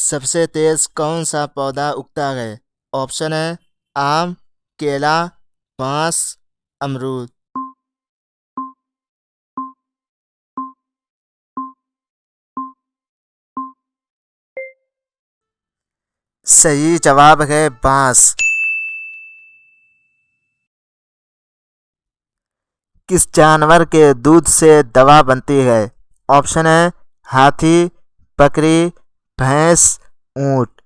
सबसे तेज कौन सा पौधा उगता है? ऑप्शन है आम, केला, बांस, अमरूद। सही जवाब है बांस। किस जानवर के दूध से दवा बनती है? ऑप्शन है हाथी, बकरी, भैंस, ऊंट।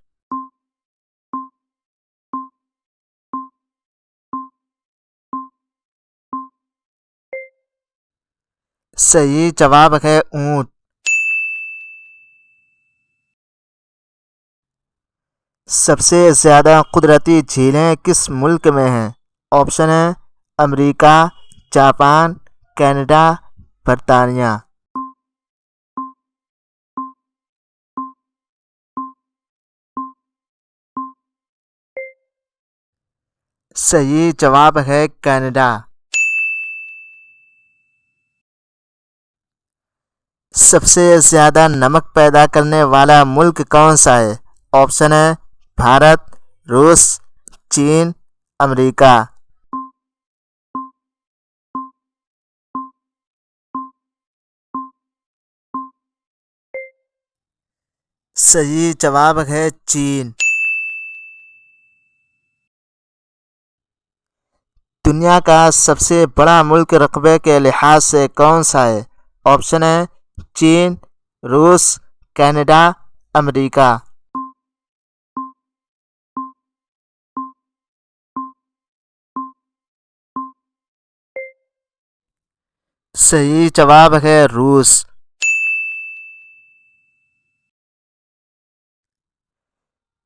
सही जवाब है ऊंट। सबसे ज्यादा कुदरती झीलें किस मुल्क में हैं? ऑप्शन है अमेरिका, जापान, कनाडा, बर्तानिया। सही जवाब है कनाडा। सबसे ज्यादा नमक पैदा करने वाला मुल्क कौन सा है? ऑप्शन है भारत, रूस, चीन, अमेरिका। सही जवाब है चीन। दुनिया का सबसे बड़ा मुल्क रकबे के लिहाज से कौन सा है? ऑप्शन है चीन, रूस, कनाडा, अमेरिका। सही जवाब है रूस।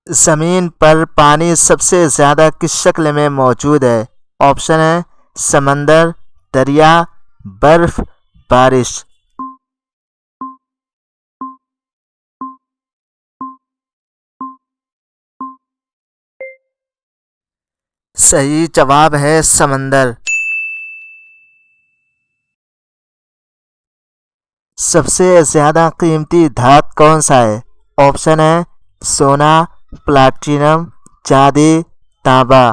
जमीन पर पानी सबसे ज्यादा किस शक्ल में मौजूद है? ऑप्शन है समंदर, दरिया, बर्फ, बारिश। सही जवाब है समंदर। सबसे ज्यादा कीमती धातु कौन सा है? ऑप्शन है सोना, प्लाटिनम, चांदी, तांबा।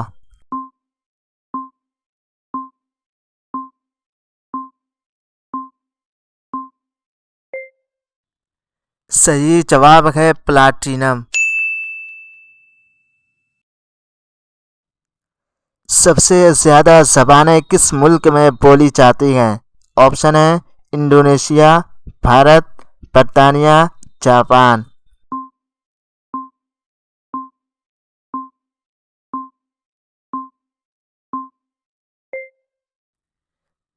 सही जवाब है प्लाटिनम। सबसे ज्यादा ज़बानें किस मुल्क में बोली जाती हैं? ऑप्शन है इंडोनेशिया, भारत, बर्तानिया, जापान।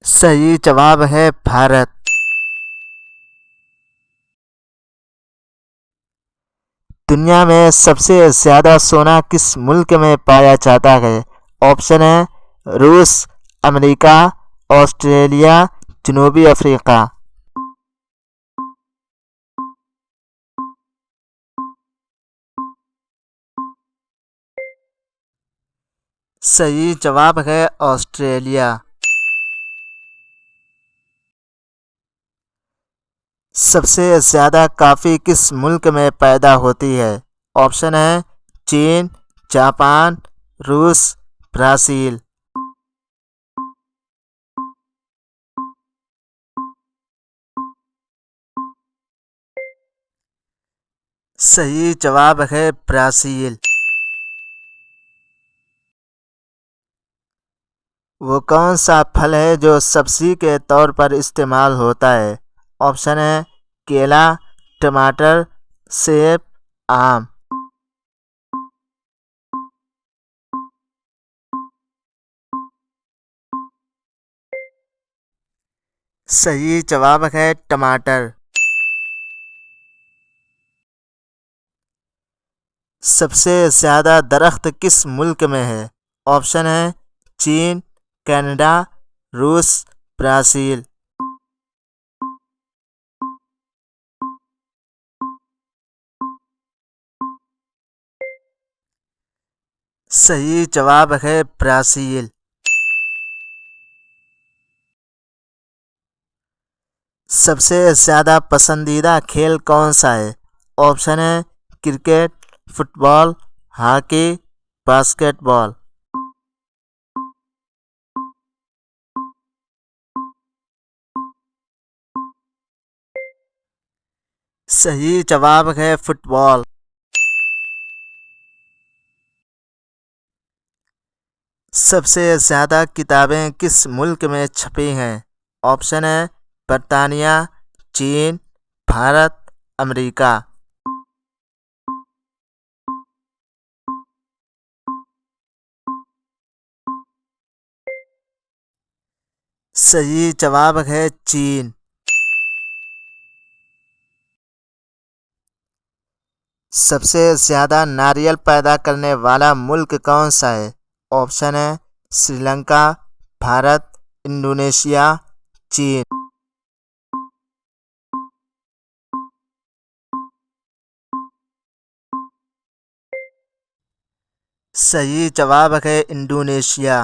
सही जवाब है भारत। दुनिया में सबसे ज्यादा सोना किस मुल्क में पाया जाता है? ऑप्शन है रूस, अमेरिका, ऑस्ट्रेलिया, जनूबी अफ्रीका। सही जवाब है ऑस्ट्रेलिया। सबसे ज्यादा कॉफी किस मुल्क में पैदा होती है? ऑप्शन है चीन, जापान, रूस, ब्राज़ील। सही जवाब है ब्राज़ील। वो कौन सा फल है जो सब्जी के तौर पर इस्तेमाल होता है? ऑप्शन है केला, टमाटर, सेब, आम। सही जवाब है टमाटर। सबसे ज्यादा दरख्त किस मुल्क में है? ऑप्शन है चीन, कनाडा, रूस, ब्राज़ील। सही जवाब है ब्राज़ील। सबसे ज़्यादा पसंदीदा खेल कौन सा है? ऑप्शन है क्रिकेट, फुटबॉल, हॉकी, बास्केटबॉल। सही जवाब है फुटबॉल। सबसे ज़्यादा किताबें किस मुल्क में छपी हैं? ऑप्शन है बरतानिया, चीन, भारत, अमेरिका। सही जवाब है चीन। सबसे ज़्यादा नारियल पैदा करने वाला मुल्क कौन सा है? ऑप्शन है श्रीलंका, भारत, इंडोनेशिया, चीन। सही जवाब है इंडोनेशिया।